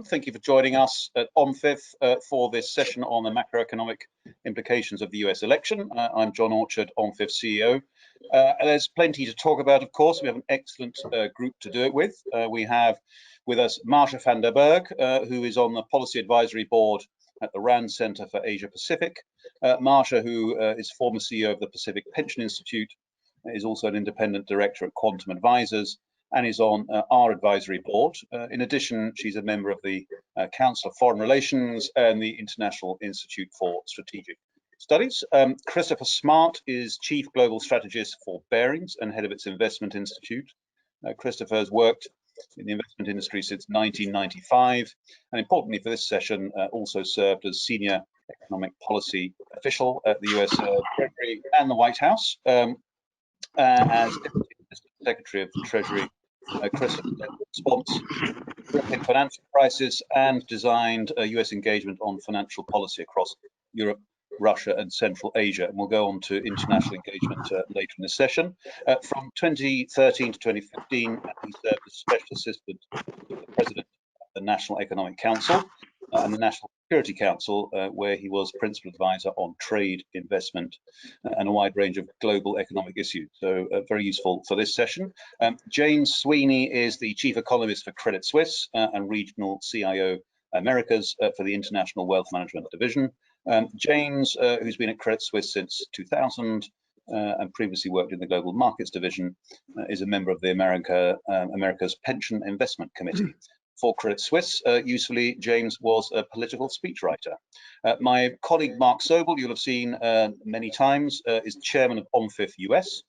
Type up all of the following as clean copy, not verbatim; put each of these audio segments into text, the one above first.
Thank you for joining us at OMFIF for this session on the macroeconomic implications of the US election. I'm John Orchard, OMFIF CEO. There's plenty to talk about, of course. We have an excellent group to do it with. We have with us Marcia van der Berg, who is on the Policy Advisory Board at the RAND Center for Asia Pacific. Marcia, who is former CEO of the Pacific Pension Institute, is also an independent director at Quantum Advisors, and is on our advisory board. In addition, she's a member of the Council of Foreign Relations and the International Institute for Strategic Studies. Christopher Smart is Chief Global Strategist for Barings and head of its Investment Institute. Christopher has worked in the investment industry since 1995, and importantly for this session, also served as Senior Economic Policy Official at the US Treasury and the White House. As Deputy Secretary of the Treasury, Christopher led the response to the European financial crisis and designed US engagement on financial policy across Europe, Russia and Central Asia. And we'll go on to international engagement later in this session. From 2013 to 2015, he served as Special Assistant to the President of the National Economic Council and the National Security Council, where he was Principal Advisor on trade, investment, and a wide range of global economic issues. So very useful for this session. James Sweeney is the Chief Economist for Credit Suisse and Regional CIO Americas for the International Wealth Management Division. James, who's been at Credit Suisse since 2000 and previously worked in the Global Markets Division, is a member of the America's Pension Investment Committee. For Credit Suisse, usefully, James was a political speechwriter. My colleague Mark Sobel, you'll have seen many times, is chairman of OMFIF US.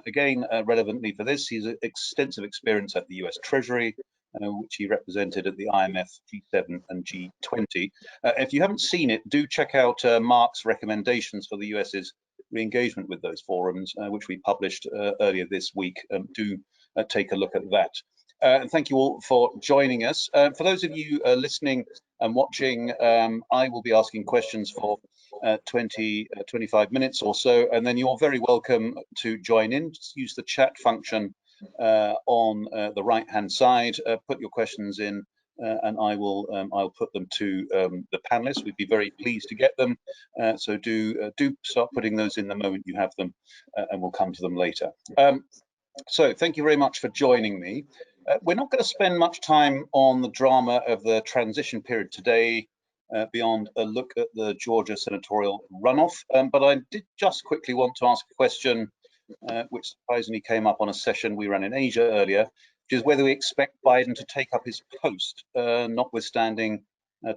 Again, relevantly for this, he's extensive experience at the US Treasury, which he represented at the IMF, G7 and G20. If you haven't seen it, do check out Mark's recommendations for the US's re-engagement with those forums, which we published earlier this week. Do take a look at that. And thank you all for joining us. For those of you listening and watching, I will be asking questions for 25 minutes or so, and then you're very welcome to join in. Just use the chat function on the right-hand side. Put your questions in, and I'll put them to the panelists. We'd be very pleased to get them. So do start putting those in the moment you have them, and we'll come to them later. So thank you very much for joining me. We're not going to spend much time on the drama of the transition period today, beyond a look at the Georgia senatorial runoff. But I did just quickly want to ask a question, which surprisingly came up on a session we ran in Asia earlier, which is whether we expect Biden to take up his post, notwithstanding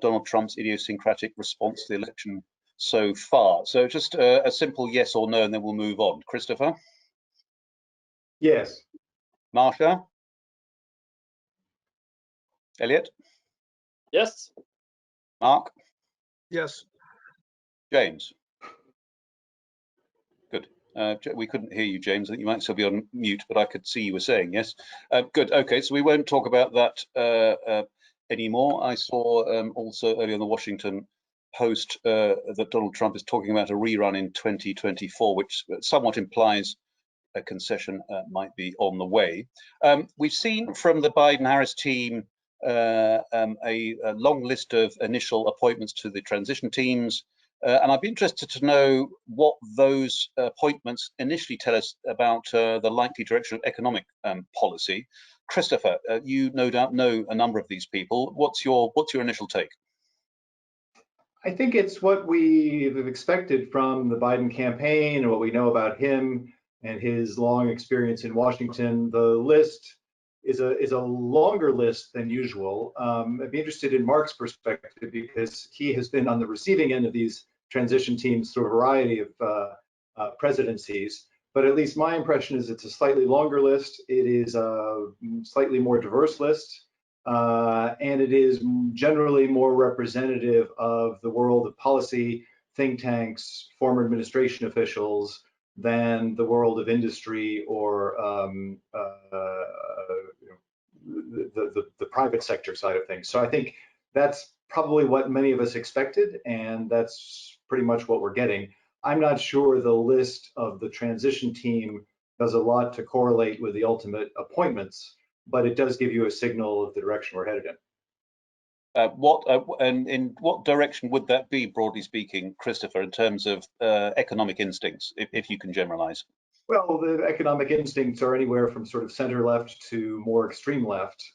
Donald Trump's idiosyncratic response to the election so far. So just a simple yes or no, and then we'll move on. Christopher? Yes. Marcia? Elliot? Yes. Mark? Yes. James? Good. We couldn't hear you, James. I think you might still be on mute, but I could see you were saying yes. Good. Okay, so we won't talk about that anymore. I saw also earlier in the Washington Post that Donald Trump is talking about a rerun in 2024, which somewhat implies a concession might be on the way. We've seen from the Biden-Harris team a long list of initial appointments to the transition teams, and I'd be interested to know what those appointments initially tell us about the likely direction of economic policy. Christopher, you no doubt know a number of these people. What's your initial take? I think it's what we have expected from the Biden campaign and what we know about him and his long experience in Washington. The list is a longer list than usual. I'd be interested in Mark's perspective because he has been on the receiving end of these transition teams through a variety of presidencies. But at least my impression is it's a slightly longer list. It is a slightly more diverse list. And it is generally more representative of the world of policy, think tanks, former administration officials, than the world of industry or the private sector side of things. So I think that's probably what many of us expected, and that's pretty much what we're getting. I'm not sure the list of the transition team does a lot to correlate with the ultimate appointments, but it does give you a signal of the direction we're headed in. And in what direction would that be, broadly speaking, Christopher, in terms of economic instincts, if you can generalize? Well, the economic instincts are anywhere from sort of center left to more extreme left.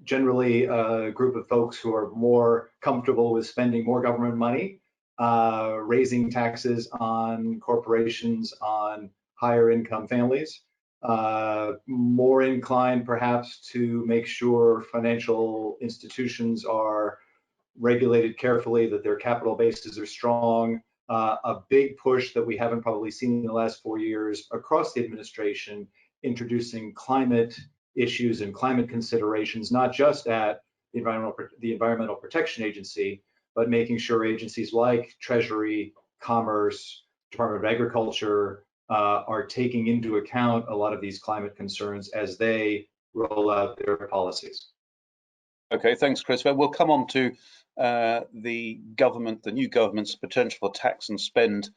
Generally a group of folks who are more comfortable with spending more government money, raising taxes on corporations, on higher income families, more inclined perhaps to make sure financial institutions are regulated carefully, that their capital bases are strong. A big push that we haven't probably seen in the last 4 years across the administration, introducing climate issues and climate considerations, not just at the Environmental Protection Agency, but making sure agencies like Treasury, Commerce, Department of Agriculture are taking into account a lot of these climate concerns as they roll out their policies. Okay, thanks, Christopher. We'll come on to the new government's potential for tax and spend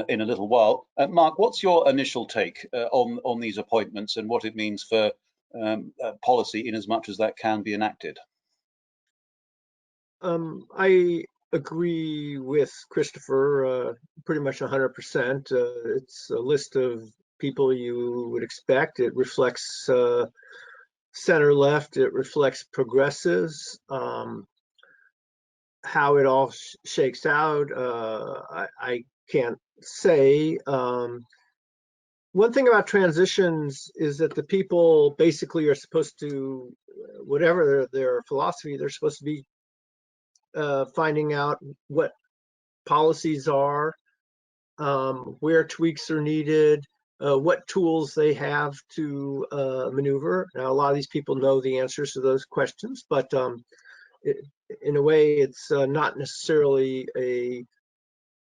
in a little while. Mark, what's your initial take on these appointments and what it means for policy in as much as that can be enacted? I agree with Christopher pretty much 100%. It's a list of people you would expect. It reflects center left, it reflects progressives. How it all shakes out, I can't say. One thing about transitions is that the people basically are supposed to, whatever their philosophy, they're supposed to be finding out what policies are, where tweaks are needed, what tools they have to maneuver. Now, a lot of these people know the answers to those questions, but in a way, it's not necessarily a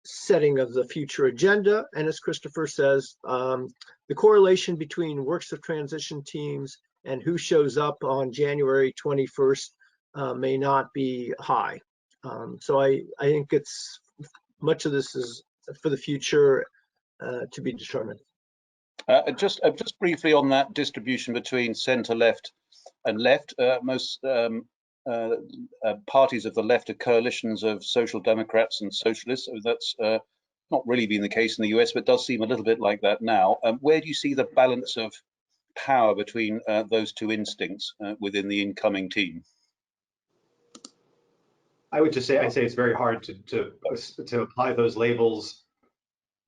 setting of the future agenda. And as Christopher says, the correlation between works of transition teams and who shows up on January 21st may not be high. So I think it's much of this is for the future to be determined. Just briefly on that distribution between centre left and left, most parties of the left are coalitions of social democrats and socialists. So that's not really been the case in the US, but does seem a little bit like that now. Where do you see the balance of power between those two instincts within the incoming team? I'd say it's very hard to apply those labels.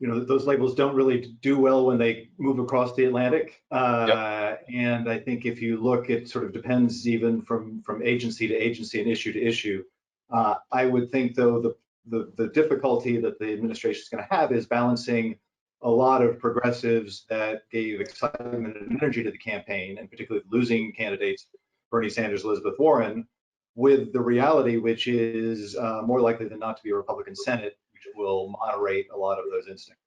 Those labels don't really do well when they move across the Atlantic. Yep. And I think if you look, it sort of depends even from agency to agency and issue to issue. I would think, though, the difficulty that the administration is going to have is balancing a lot of progressives that gave excitement and energy to the campaign, and particularly losing candidates, Bernie Sanders, Elizabeth Warren, with the reality, which is more likely than not to be a Republican Senate, which will moderate a lot of those instincts.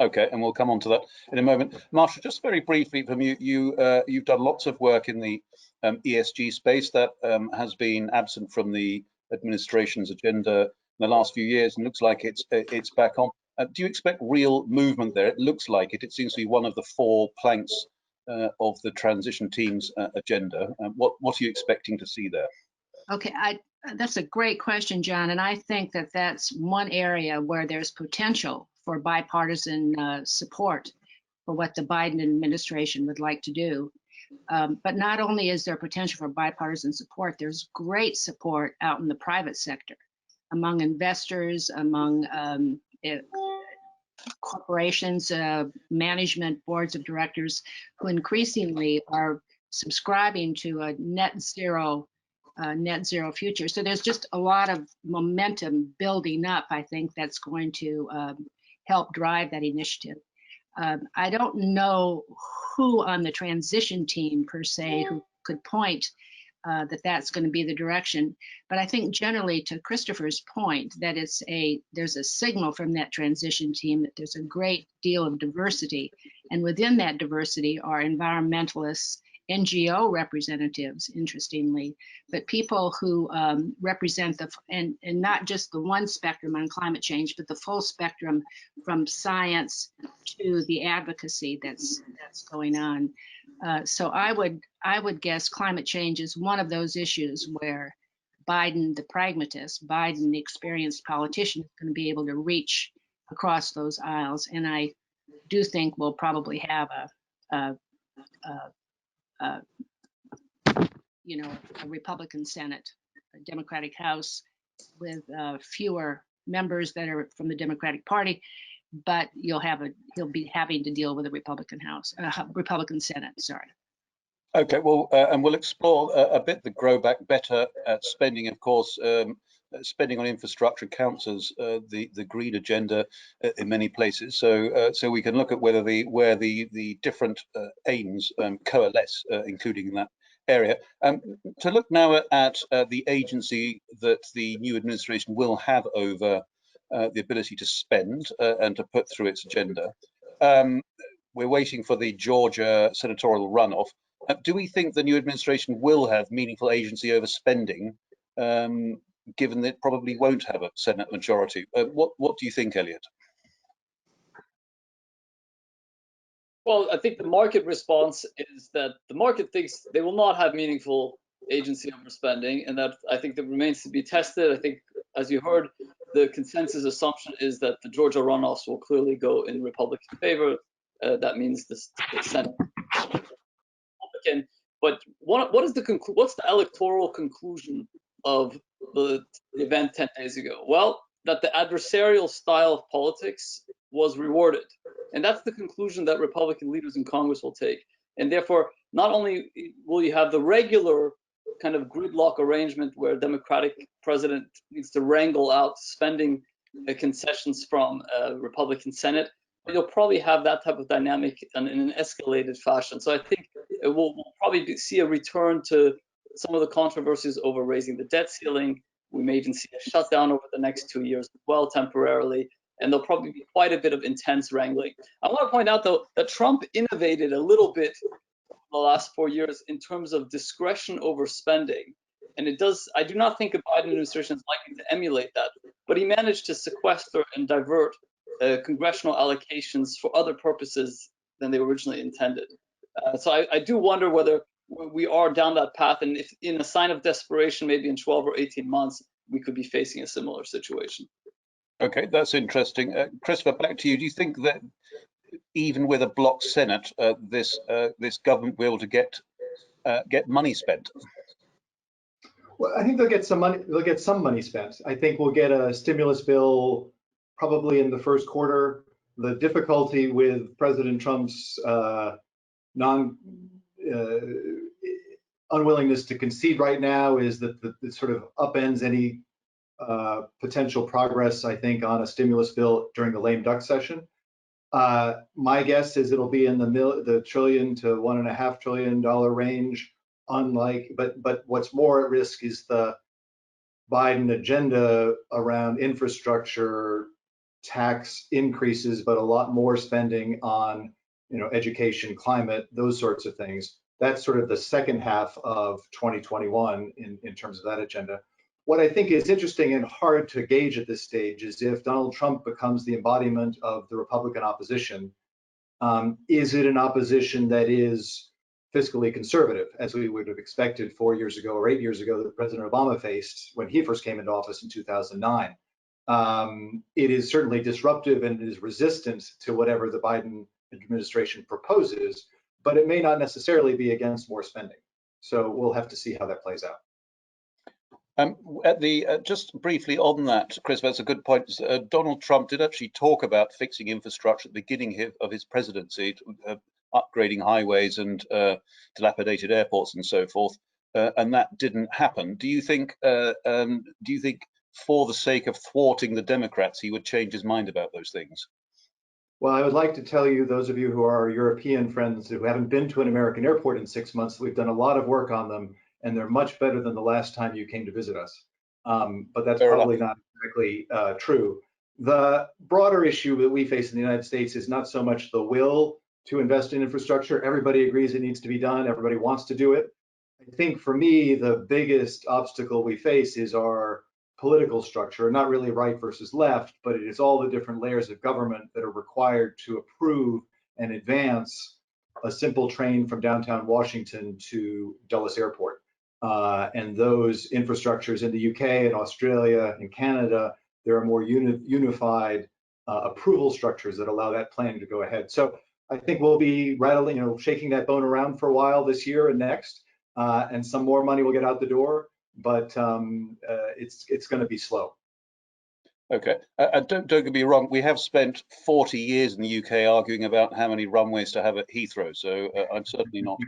Okay, and we'll come on to that in a moment. Marsha, just very briefly from you, you've done lots of work in the ESG space that has been absent from the administration's agenda in the last few years, and looks like it's back on. Do you expect real movement there? It looks like it. It seems to be one of the 4 planks of the transition team's agenda. What are you expecting to see there? Okay, that's a great question, John, and I think that that's one area where there's potential for bipartisan support for what the Biden administration would like to do. But not only is there potential for bipartisan support, there's great support out in the private sector, among investors, among corporations, management, boards of directors, who increasingly are subscribing to a net zero future. So there's just a lot of momentum building up, I think, that's going to help drive that initiative. I don't know who on the transition team per se who could point that that's going to be the direction, but I think generally, to Christopher's point, that there's a signal from that transition team that there's a great deal of diversity, and within that diversity are environmentalists, NGO representatives, interestingly, but people who represent and not just the one spectrum on climate change, but the full spectrum from science to the advocacy that's going on. So I would guess climate change is one of those issues where Biden, the pragmatist, Biden, the experienced politician, is going to be able to reach across those aisles. And I do think we'll probably have a Republican Senate, a Democratic House with fewer members that are from the Democratic Party, but he'll be having to deal with a Republican House, Republican Senate. Sorry. Okay, well, and we'll explore a bit the Grow Back Better spending, of course. Spending on infrastructure counts as the green agenda in many places. So we can look at where the different aims coalesce, including in that area. To look now at the agency that the new administration will have over the ability to spend and to put through its agenda. We're waiting for the Georgia senatorial runoff. Do we think the new administration will have meaningful agency over spending, given that it probably won't have a Senate majority? What do you think, Elliot? Well, I think the market response is that the market thinks they will not have meaningful agency over spending, and that I think that remains to be tested. I think, as you heard, the consensus assumption is that the Georgia runoffs will clearly go in Republican favor. That means the Senate Republican. But what's the electoral conclusion of the event 10 days ago? Well, that the adversarial style of politics was rewarded. And that's the conclusion that Republican leaders in Congress will take. And therefore, not only will you have the regular kind of gridlock arrangement where a Democratic president needs to wrangle out spending concessions from a Republican Senate, but you'll probably have that type of dynamic in an escalated fashion. So I think we'll probably see a return to some of the controversies over raising the debt ceiling. We may even see a shutdown over the next 2 years as well, temporarily. And there'll probably be quite a bit of intense wrangling. I want to point out, though, that Trump innovated a little bit in the last 4 years in terms of discretion over spending. And I do not think a Biden administration is likely to emulate that. But he managed to sequester and divert congressional allocations for other purposes than they were originally intended. So I do wonder whether we are down that path, and if in a sign of desperation, maybe in 12 or 18 months, we could be facing a similar situation. Okay, that's interesting. Christopher, back to you. Do you think that even with a bloc Senate, this government will be able to get money spent? Well, I think they'll get some money. They'll get some money spent. I think we'll get a stimulus bill probably in the first quarter. The difficulty with President Trump's unwillingness to concede right now is that it sort of upends any potential progress, I think, on a stimulus bill during the lame duck session. My guess is it'll be in the trillion to $1.5 trillion range. But what's more at risk is the Biden agenda around infrastructure, tax increases, but a lot more spending on, education, climate, those sorts of things. That's sort of the second half of 2021 in terms of that agenda. What I think is interesting and hard to gauge at this stage is if Donald Trump becomes the embodiment of the Republican opposition, is it an opposition that is fiscally conservative, as we would have expected 4 years ago or 8 years ago that President Obama faced when he first came into office in 2009? It is certainly disruptive and is resistant to whatever the Biden administration proposes, but it may not necessarily be against more spending. So we'll have to see how that plays out. Just briefly on that, Chris, that's a good point. Donald Trump did actually talk about fixing infrastructure at the beginning of his presidency, upgrading highways and dilapidated airports and so forth, and that didn't happen. Do you think for the sake of thwarting the Democrats, he would change his mind about those things? Well, I would like to tell you, those of you who are European friends who haven't been to an American airport in 6 months, we've done a lot of work on them, and they're much better than the last time you came to visit us. But that's probably not exactly true. The broader issue that we face in the United States is not so much the will to invest in infrastructure. Everybody agrees it needs to be done. Everybody wants to do it. I think for me, the biggest obstacle we face is our political structure, not really right versus left, but it is all the different layers of government that are required to approve and advance a simple train from downtown Washington to Dulles Airport. And those infrastructures in the UK and Australia and Canada, there are more unified approval structures that allow that planning to go ahead. So I think we'll be rattling, shaking that bone around for a while this year and next, and some more money will get out the door, but it's going to be slow. Okay, don't get me wrong. We have spent 40 years in the UK arguing about how many runways to have at Heathrow, so I'm certainly not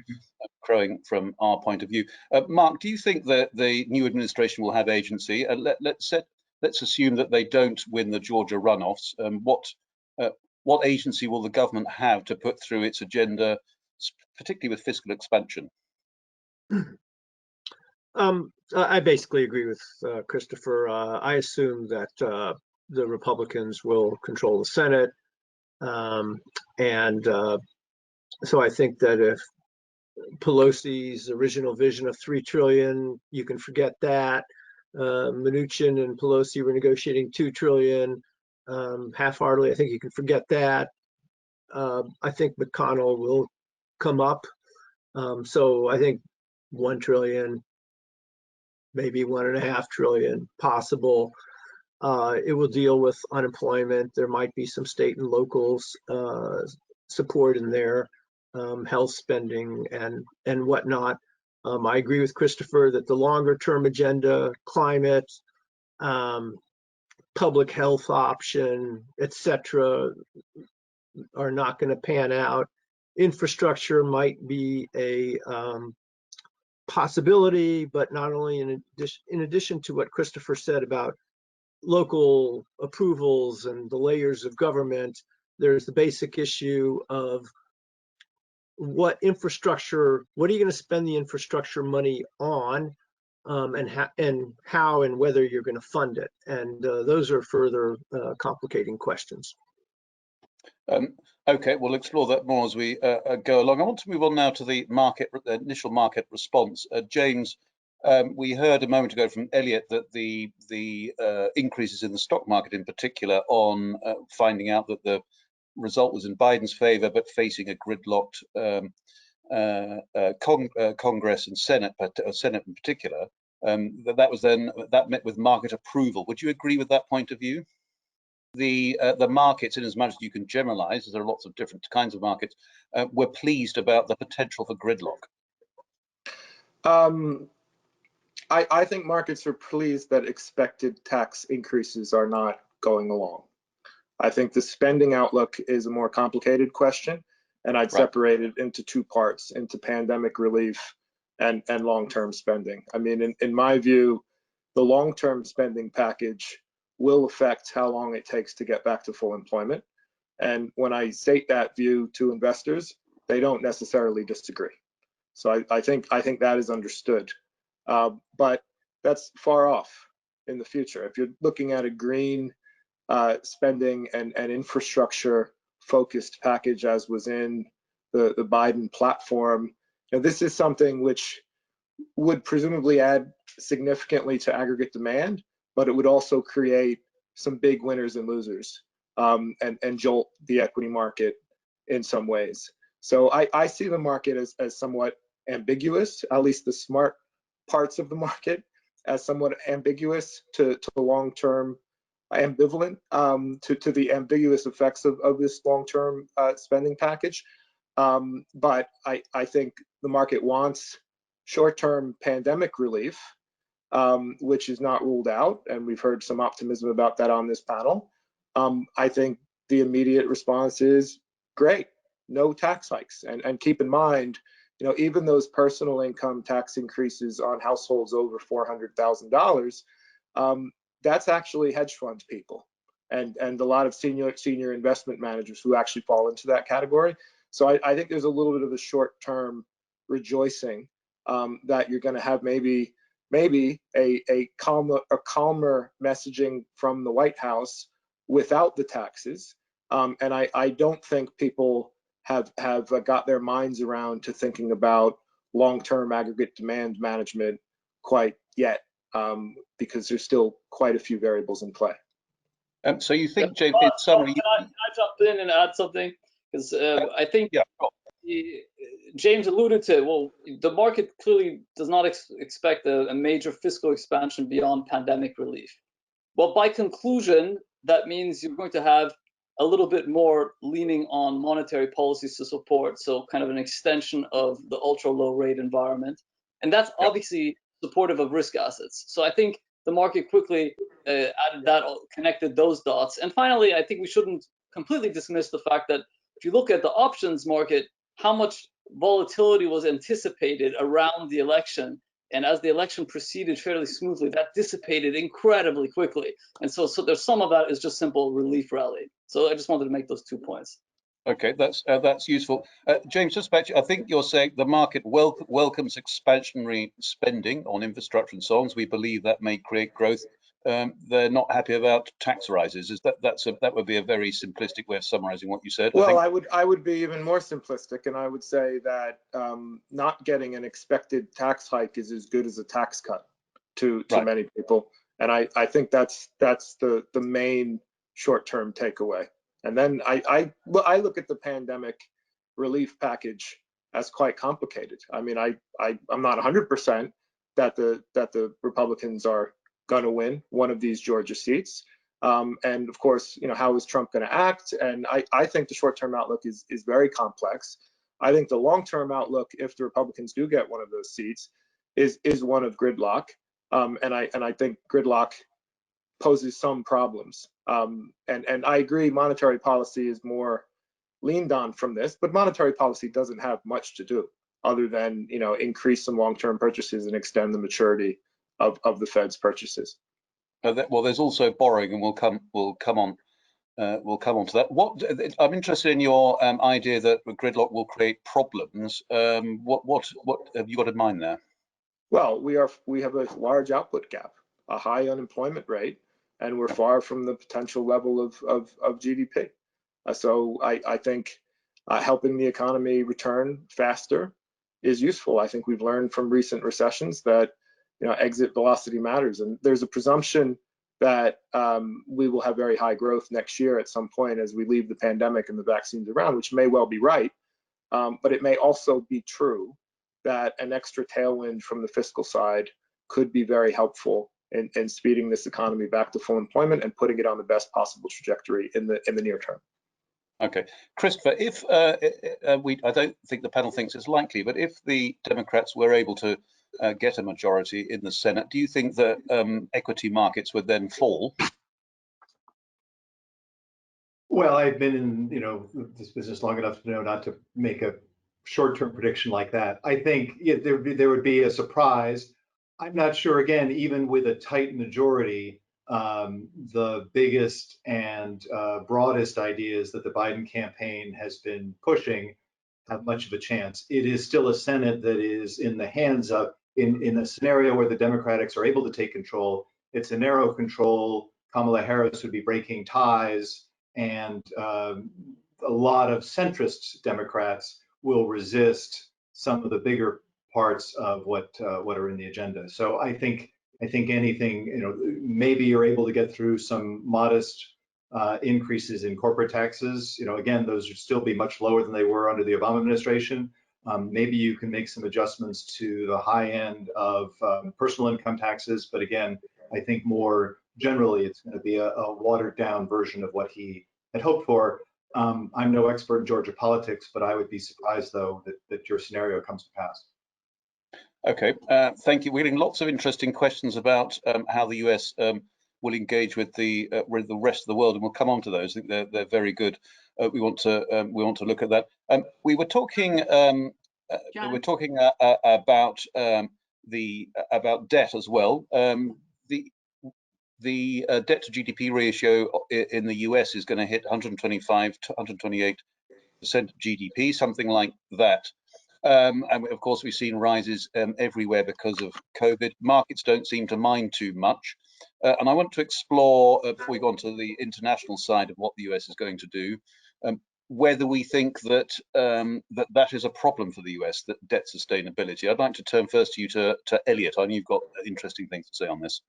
crowing from our point of view. Mark, do you think that the new administration will have agency? Let's assume that they don't win the Georgia runoffs. What agency will the government have to put through its agenda, particularly with fiscal expansion? I basically agree with Christopher. I assume that the Republicans will control the Senate. So I think that if Pelosi's original vision of $3 trillion, you can forget that. Mnuchin and Pelosi were negotiating $2 trillion half-heartedly. I think you can forget that. I think McConnell will come up. So I think $1 trillion, maybe $1.5 trillion possible. It will deal with unemployment. There might be some state and locals support in there, health spending and whatnot. I agree with Christopher that the longer term agenda, climate, public health option, etc., are not going to pan out. Infrastructure might be a possibility, but not only in addition to what Christopher said about local approvals and the layers of government, there's the basic issue of what are you going to spend the infrastructure money on, and how and whether you're going to fund it. And those are further complicating questions. Okay, we'll explore that more as we go along. I want to move on now to the initial market response. James, we heard a moment ago from Elliot that the increases in the stock market in particular on finding out that the result was in Biden's favor, but facing a gridlocked Congress and Senate in particular, that met with market approval. Would you agree with that point of view? The markets, in as much as you can generalize, as there are lots of different kinds of markets, were pleased about the potential for gridlock. I think markets are pleased that expected tax increases are not going along. I think the spending outlook is a more complicated question, and I'd separate it into two parts, into pandemic relief and long-term spending. I mean, in my view, the long-term spending package will affect how long it takes to get back to full employment. And when I state that view to investors, they don't necessarily disagree. So I think that is understood. But that's far off in the future. If you're looking at a green spending and infrastructure focused package as was in the Biden platform, this is something which would presumably add significantly to aggregate demand, but it would also create some big winners and losers, and jolt the equity market in some ways. So I see the market as somewhat ambiguous, at least the smart parts of the market as somewhat ambiguous to long-term ambivalent to the ambiguous effects of this long-term spending package. But I think the market wants short-term pandemic relief, which is not ruled out, and we've heard some optimism about that on this panel. I think the immediate response is great, no tax hikes, and keep in mind, even those personal income tax increases on households over $400,000, that's actually hedge fund people and a lot of senior investment managers who actually fall into that category. So I think there's a little bit of a short-term rejoicing that you're going to have maybe a calmer messaging from the White House without the taxes. And I don't think people have got their minds around to thinking about long-term aggregate demand management quite yet, because there's still quite a few variables in play. So you think, James, in summary, can I jump in and add something? Because I think James alluded to, well, the market clearly does not expect a major fiscal expansion beyond pandemic relief. Well, by conclusion, that means you're going to have a little bit more leaning on monetary policies to support, so kind of an extension of the ultra low rate environment. And that's obviously supportive of risk assets. So I think the market quickly added that, connected those dots. And finally, I think we shouldn't completely dismiss the fact that if you look at the options market, how much volatility was anticipated around the election. And as the election proceeded fairly smoothly, that dissipated incredibly quickly. And so there's some of that is just simple relief rally. So I just wanted to make those 2 points. Okay, that's useful. James, just back to you, I think you're saying the market welcomes expansionary spending on infrastructure and so on. So we believe that may create growth. They're not happy about tax rises. Is that would be a very simplistic way of summarizing what you said? Well, I would be even more simplistic, and I would say that not getting an expected tax hike is as good as a tax cut to many people, and I think that's the main short-term takeaway. And then I look at the pandemic relief package as quite complicated. I mean, I'm not 100% that the Republicans are going to win one of these Georgia seats. And of course, how is Trump going to act? And I think the short-term outlook is very complex. I think the long-term outlook, if the Republicans do get one of those seats, is one of gridlock. And I think gridlock poses some problems. And I agree, monetary policy is more leaned on from this, but monetary policy doesn't have much to do other than increase some long-term purchases and extend the maturity of the Fed's purchases. Well, there's also borrowing, and we'll come on to that. I'm interested in your idea that gridlock will create problems. What have you got in mind there? Well, we have a large output gap, a high unemployment rate, and we're far from the potential level of GDP. So I think helping the economy return faster is useful. I think we've learned from recent recessions that exit velocity matters, and there's a presumption that we will have very high growth next year at some point as we leave the pandemic and the vaccines around, which may well be right, but it may also be true that an extra tailwind from the fiscal side could be very helpful in speeding this economy back to full employment and putting it on the best possible trajectory in the near term. Okay, Christopher, if I don't think the panel thinks it's likely, but if the Democrats were able to get a majority in the Senate, do you think that equity markets would then fall? Well, I've been in this business long enough to know not to make a short-term prediction like that. I think there would be a surprise. I'm not sure, again, even with a tight majority, the biggest and broadest ideas that the Biden campaign has been pushing have much of a chance. It is still a Senate that is in the hands of, in a scenario where the Democrats are able to take control, it's a narrow control. Kamala Harris would be breaking ties, and a lot of centrist Democrats will resist some of the bigger parts of what are in the agenda. So I think anything, maybe you're able to get through some modest increases in corporate taxes. Again, those would still be much lower than they were under the Obama administration. Maybe you can make some adjustments to the high end of personal income taxes, but again, I think more generally it's going to be a watered down version of what he had hoped for. I'm no expert in Georgia politics, but I would be surprised though that your scenario comes to pass. Okay, thank you. We're getting lots of interesting questions about how the US will engage with the rest of the world, and we'll come on to those. I think they're very good. We want to look at that. We were talking about debt as well. The debt to GDP ratio in the US is going to hit 125 to 128% GDP, something like that. And of course, we've seen rises everywhere because of COVID. Markets don't seem to mind too much. And I want to explore, before we go on to the international side of what the US is going to do, whether we think that that is a problem for the US, that debt sustainability. I'd like to turn first to you, to Elliot. I know you've got interesting things to say on this.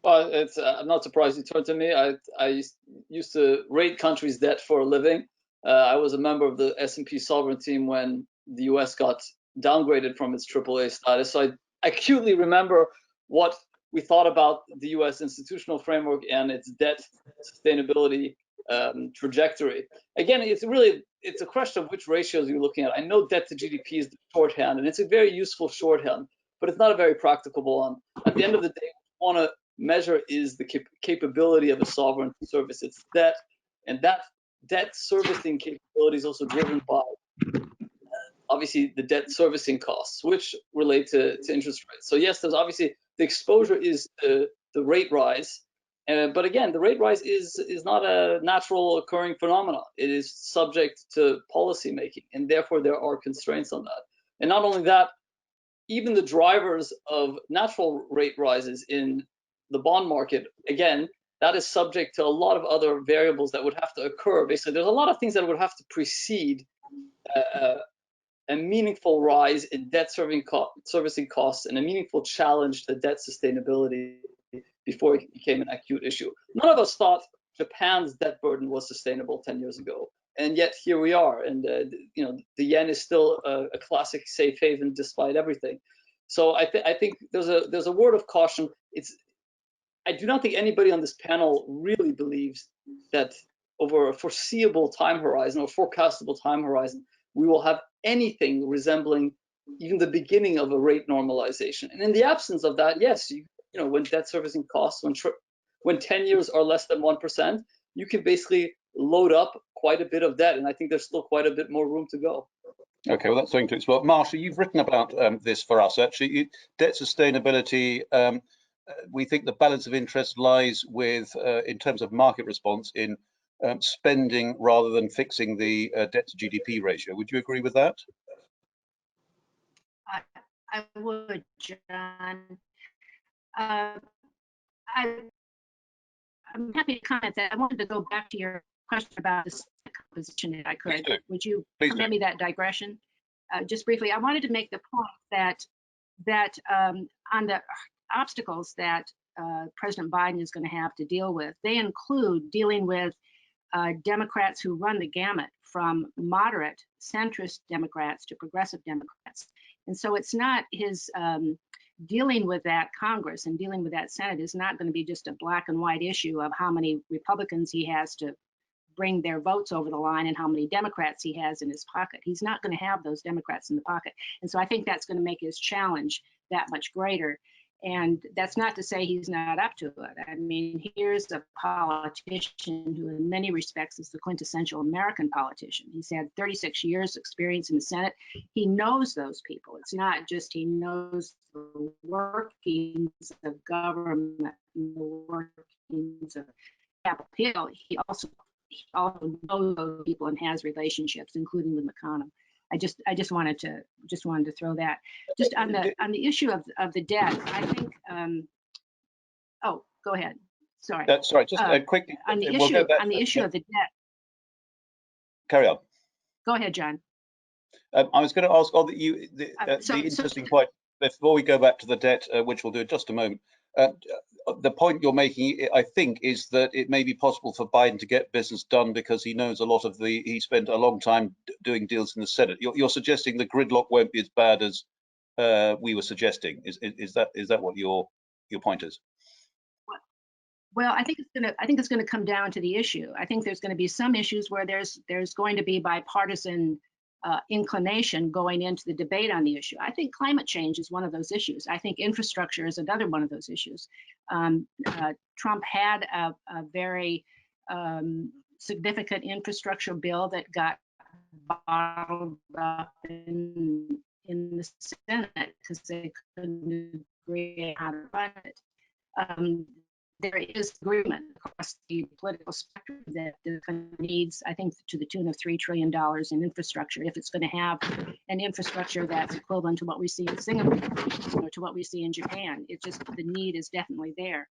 Well, I'm not surprised you turned to me. I used to rate countries' debt for a living. I was a member of the S&P sovereign team when the US got downgraded from its AAA status. So I acutely remember what we thought about the US institutional framework and its debt sustainability trajectory. Again, it's a question of which ratios you're looking at. I know debt to GDP is the shorthand, and it's a very useful shorthand, but it's not a very practicable one. At the end of the day, what we want to measure is the capability of a sovereign to service its debt, and that debt servicing capability is also driven by obviously the debt servicing costs, which relate to interest rates. So yes, there's obviously the exposure is the rate rise, but again, the rate rise is not a natural occurring phenomenon. It is subject to policy making, and therefore there are constraints on that. And not only that, even the drivers of natural rate rises in the bond market, again, that is subject to a lot of other variables that would have to occur. Basically, there's a lot of things that would have to precede a meaningful rise in debt servicing costs and a meaningful challenge to debt sustainability before it became an acute issue. None of us thought Japan's debt burden was sustainable 10 years ago, and yet here we are. And you know, the yen is still a classic safe haven despite everything. So I think there's a word of caution. I do not think anybody on this panel really believes that over a foreseeable time horizon or forecastable time horizon, we will have anything resembling even the beginning of a rate normalization. And in the absence of that, yes, you know, when debt servicing costs, when 10 years are less than 1%, you can basically load up quite a bit of debt. And I think there's still quite a bit more room to go. Okay, well, that's something to explore. Marsha, you've written about this for us, actually. Debt sustainability, we think the balance of interest lies with, in terms of market response, in spending rather than fixing the debt to GDP ratio. Would you agree with that? I would, John. I'm happy to comment that. I wanted to go back to your question about the composition, if I could. Would you permit me that digression? Just briefly, I wanted to make the point that on the obstacles that President Biden is going to have to deal with, they include dealing with Democrats who run the gamut from moderate centrist Democrats to progressive Democrats. And so it's not his dealing with that Congress and dealing with that Senate is not going to be just a black and white issue of how many Republicans he has to bring their votes over the line and how many Democrats he has in his pocket. He's not going to have those Democrats in the pocket. And so I think that's going to make his challenge that much greater. And that's not to say he's not up to it. I mean, here's a politician who in many respects is the quintessential American politician. He's had 36 years experience in the Senate. He knows those people. It's not just he knows the workings of government, and the workings of Capitol Hill. He also knows those people and has relationships, including with McConnell. I just wanted to throw that. Just on the issue of the debt, I think. Oh, go ahead. Sorry. Sorry, just quickly. On the issue of the debt. Carry on. Go ahead, John. I was going to ask the interesting point before we go back to the debt, which we'll do in just a moment. The point you're making, I think, is that it may be possible for Biden to get business done because he knows a lot of he spent a long time doing deals in the Senate. You're suggesting the gridlock won't be as bad as we were suggesting. Is that what your point is? Well, I think it's going to come down to the issue. I think there's going to be some issues where there's going to be bipartisan inclination going into the debate on the issue. I think climate change is one of those issues. I think infrastructure is another one of those issues. Trump had a very significant infrastructure bill that got bottled up in the Senate because they couldn't agree on how to fund it. There is agreement across the political spectrum that the needs, I think, to the tune of $3 trillion in infrastructure, if it's going to have an infrastructure that's equivalent to what we see in Singapore or to what we see in Japan. It's just the need is definitely there.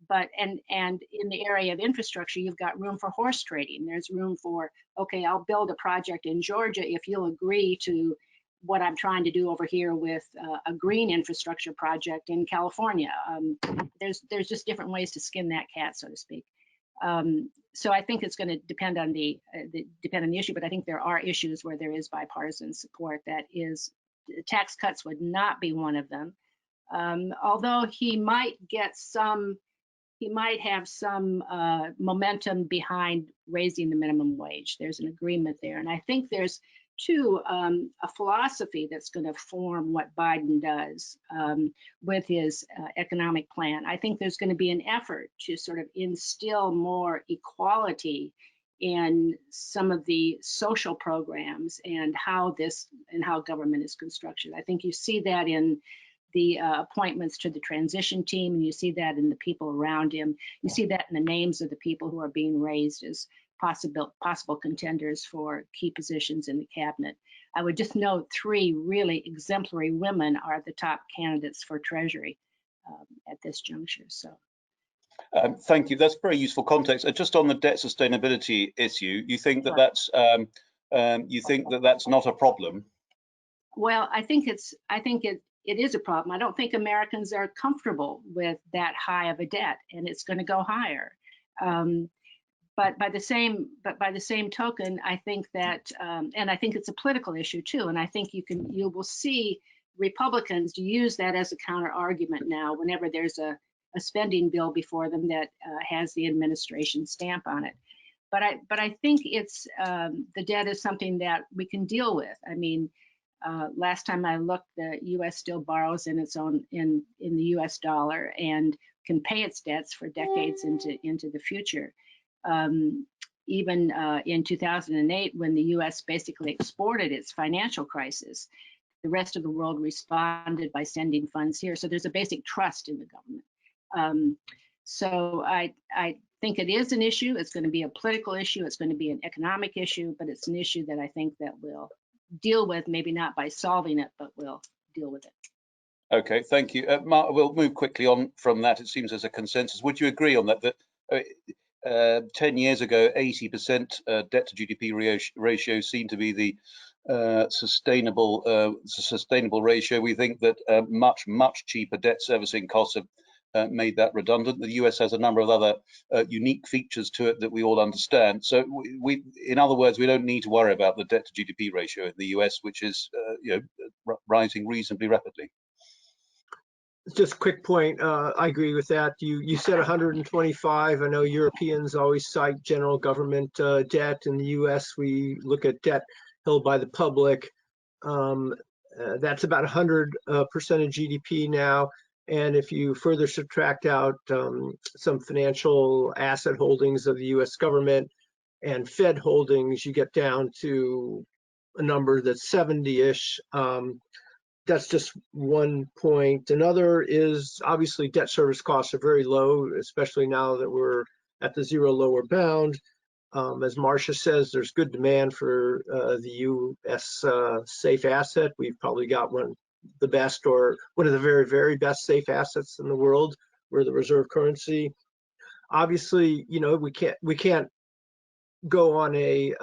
But and in the area of infrastructure, you've got room for horse trading. There's room for, okay, I'll build a project in Georgia if you'll agree to what I'm trying to do over here with a green infrastructure project in California. There's just different ways to skin that cat, so to speak. So I think it's going to depend on the issue, but I think there are issues where there is bipartisan support. That is, tax cuts would not be one of them. Although he might have some momentum behind raising the minimum wage. There's an agreement there, and I think there's too a philosophy that's going to form what Biden does with his economic plan. I think there's going to be an effort to sort of instill more equality in some of the social programs and how government is constructed. I think you see that in the appointments to the transition team, and you see that in the people around him. You see that in the names of the people who are being raised as possible contenders for key positions in the cabinet. I would just note 3 really exemplary women are the top candidates for Treasury at this juncture. So. Thank you. That's very useful context. Just on the debt sustainability issue, you think that that's not a problem? Well, I think it is a problem. I don't think Americans are comfortable with that high of a debt, and it's going to go higher. But by the same token, I think that, and I think it's a political issue too. And I think you will see Republicans use that as a counter argument now whenever there's a spending bill before them that has the administration stamp on it. But I think it's the debt is something that we can deal with. I mean, last time I looked, the U.S. still borrows in the U.S. dollar and can pay its debts for decades into the future. Even in 2008, when the U.S. basically exported its financial crisis, the rest of the world responded by sending funds here. So there's a basic trust in the government. So I think it is an issue. It's going to be a political issue. It's going to be an economic issue, but it's an issue that I think that we'll deal with, maybe not by solving it, but we'll deal with it. Okay, thank you. Mark, we'll move quickly on from that. It seems there's a consensus. Would you agree on that? 10 years ago, 80% debt to GDP ratio seemed to be the sustainable ratio. We think that much cheaper debt servicing costs have made that redundant. The US has a number of other unique features to it that we all understand. So in other words, we don't need to worry about the debt to GDP ratio in the US, which is rising reasonably rapidly. Just a quick point. I agree with that. You said 125. I know Europeans always cite general government debt. In the U.S., we look at debt held by the public. That's about 100% of GDP now. And if you further subtract out some financial asset holdings of the U.S. government and Fed holdings, you get down to a number that's 70-ish. That's just one point. Another is obviously debt service costs are very low, especially now that we're at the zero lower bound. As Marcia says, there's good demand for the U.S. safe asset. We've probably got one of the best, or one of the very, very best safe assets in the world. We're the reserve currency. Obviously, we can't go on a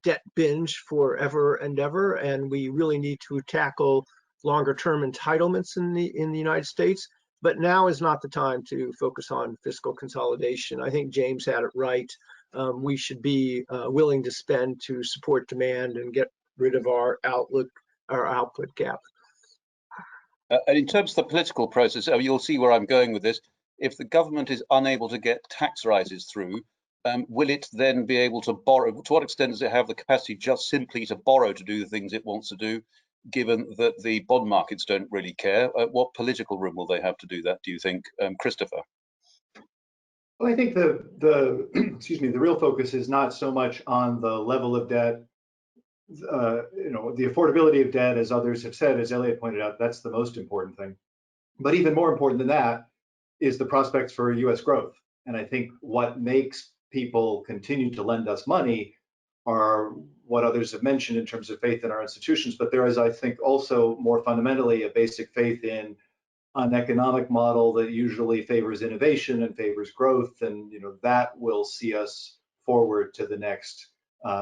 debt binge forever and ever, and we really need to tackle longer-term entitlements in the United States. But now is not the time to focus on fiscal consolidation. I think James had it right. We should be willing to spend to support demand and get rid of our output gap. And in terms of the political process, you'll see where I'm going with this. If the government is unable to get tax rises through, will it then be able to borrow? To what extent does it have the capacity just simply to borrow to do the things it wants to do, given that the bond markets don't really care? What political room will they have to do that, do you think, Christopher? Well, I think the excuse me, the real focus is not so much on the level of debt. The affordability of debt, as others have said, as Elliot pointed out, that's the most important thing. But even more important than that is the prospects for U.S. growth. And I think what makes people continue to lend us money are what others have mentioned in terms of faith in our institutions. But there is, I think, also more fundamentally a basic faith in an economic model that usually favors innovation and favors growth, and that will see us forward to the next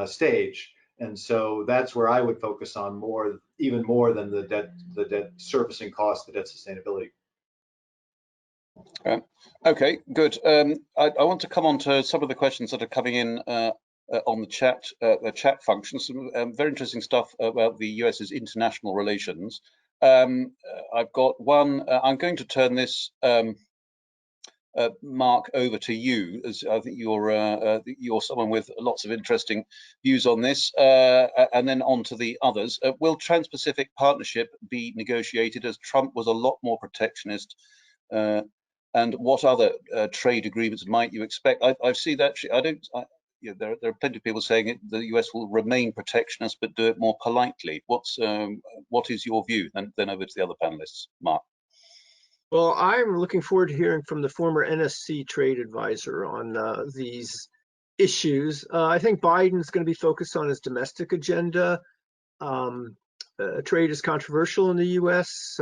stage. And so that's where I would focus on more, even more than the debt servicing cost, the debt sustainability. Okay, good. I want to come on to some of the questions that are coming in on the chat function. Some very interesting stuff about the US's international relations. I've got one. I'm going to turn this, Mark, over to you, as I think you're someone with lots of interesting views on this, and then on to the others. Will Trans-Pacific Partnership be negotiated, as Trump was a lot more protectionist? And what other trade agreements might you expect? I've seen that. There are plenty of people saying the US will remain protectionist, but do it more politely. What is your view? And then over to the other panelists, Mark. Well, I'm looking forward to hearing from the former NSC trade advisor on these issues. I think Biden's going to be focused on his domestic agenda. Trade is controversial in the US.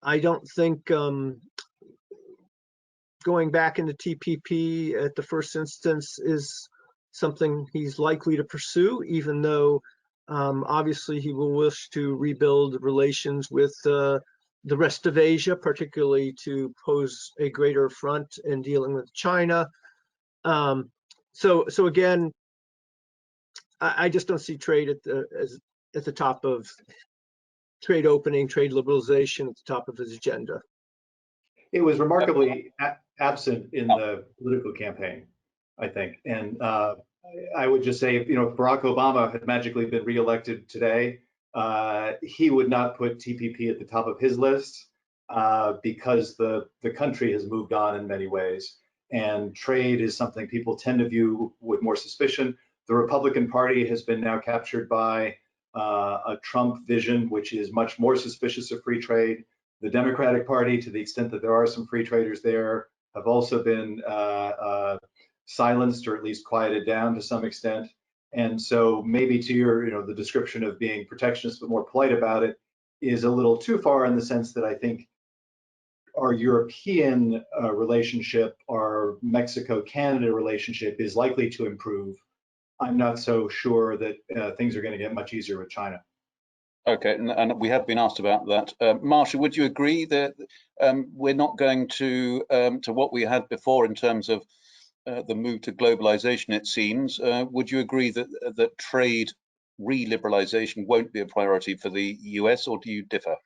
I don't think going back into TPP at the first instance is something he's likely to pursue, even though obviously he will wish to rebuild relations with the rest of Asia, particularly to pose a greater front in dealing with China. So again, I just don't see trade at the top of trade opening, trade liberalization at the top of his agenda. It was remarkably absent in the political campaign, I think. And I would just say, if Barack Obama had magically been reelected today, he would not put TPP at the top of his list because the country has moved on in many ways. And trade is something people tend to view with more suspicion. The Republican Party has been now captured by a Trump vision, which is much more suspicious of free trade. The Democratic Party, to the extent that there are some free traders there, have also been silenced or at least quieted down to some extent. And so maybe to your, the description of being protectionist but more polite about it is a little too far, in the sense that I think our European relationship, our Mexico-Canada relationship is likely to improve. I'm not so sure that things are going to get much easier with China. Okay, and we have been asked about that. Marsha, would you agree that we're not going to what we had before in terms of the move to globalization, it seems? Would you agree that trade re-liberalization won't be a priority for the US, or do you differ?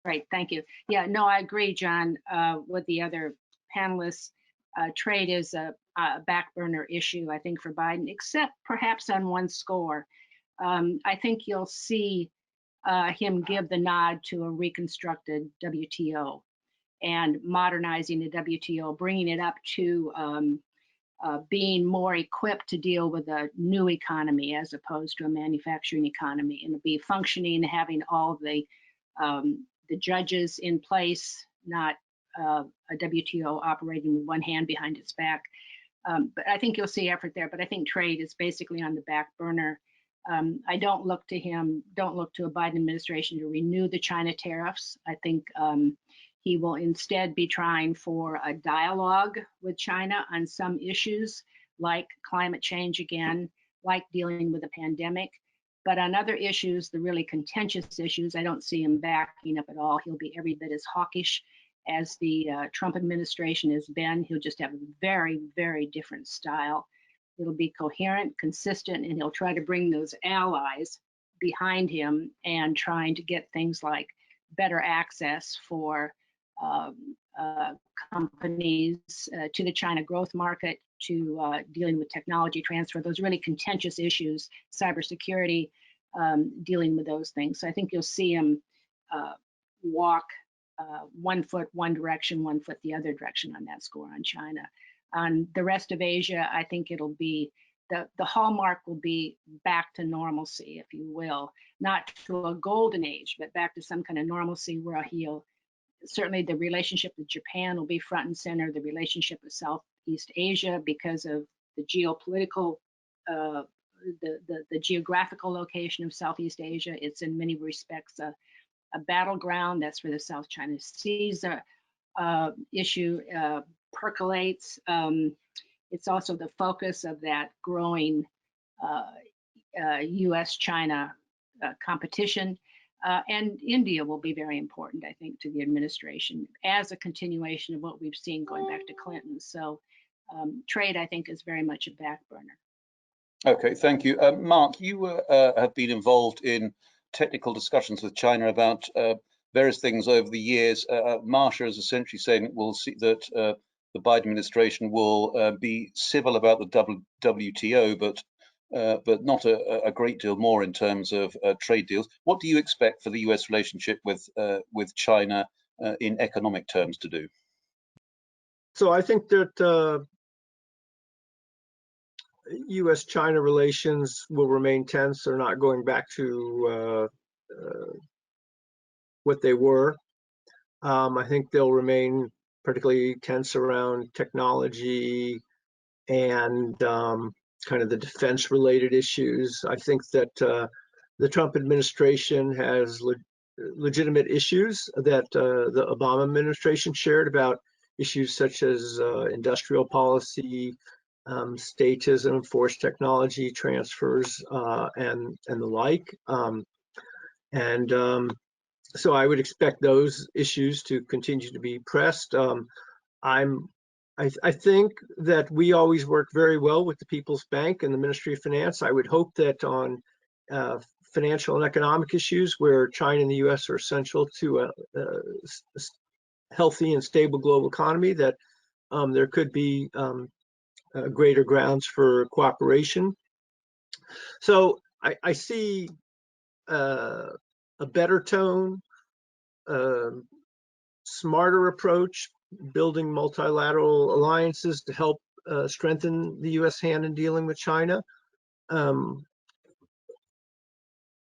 Right, thank you. Yeah, no, I agree, John, with the other panelists. Trade is a back burner issue, I think, for Biden, except perhaps on one score. I think you'll see him give the nod to a reconstructed WTO and modernizing the WTO, bringing it up to being more equipped to deal with a new economy as opposed to a manufacturing economy, and to be functioning, having all of the judges in place, not a WTO operating with one hand behind its back. But I think you'll see effort there. But I think trade is basically on the back burner. I don't look to a Biden administration to renew the China tariffs. I think he will instead be trying for a dialogue with China on some issues, like climate change again, like dealing with the pandemic. But on other issues, the really contentious issues, I don't see him backing up at all. He'll be every bit as hawkish as the Trump administration has been. He'll just have a very, very different style. It'll be coherent, consistent, and he'll try to bring those allies behind him and trying to get things like better access for companies to the China growth market, to dealing with technology transfer, those really contentious issues, cybersecurity, dealing with those things. So I think you'll see him walk 1 foot one direction, 1 foot the other direction on that score on China. On the rest of Asia, I think it'll be, the hallmark will be back to normalcy, if you will, not to a golden age, but back to some kind of normalcy where he'll, certainly the relationship with Japan will be front and center, the relationship with Southeast Asia because of the geopolitical, the geographical location of Southeast Asia. It's in many respects a battleground. That's where the South China Seas issue percolates. It's also the focus of that growing US-China competition. And India will be very important, I think, to the administration as a continuation of what we've seen going back to Clinton. So trade, I think, is very much a back burner. Okay, thank you. Mark, you have been involved in technical discussions with China about various things over the years. Marsha is essentially saying we'll see that the Biden administration will be civil about the WTO, but not a great deal more in terms of trade deals. What do you expect for the US relationship with China in economic terms to do? So I think that U.S.-China relations will remain tense. They're not going back to what they were. I think they'll remain particularly tense around technology and kind of the defense-related issues. I think that the Trump administration has legitimate issues that the Obama administration shared about issues such as industrial policy, statism, forced technology transfers, and the like. So I would expect those issues to continue to be pressed. I think that we always work very well with the People's Bank and the Ministry of Finance. I would hope that on financial and economic issues where China and the US are essential to a healthy and stable global economy, that there could be greater grounds for cooperation. So I see a better tone, smarter approach, building multilateral alliances to help strengthen the US hand in dealing with China.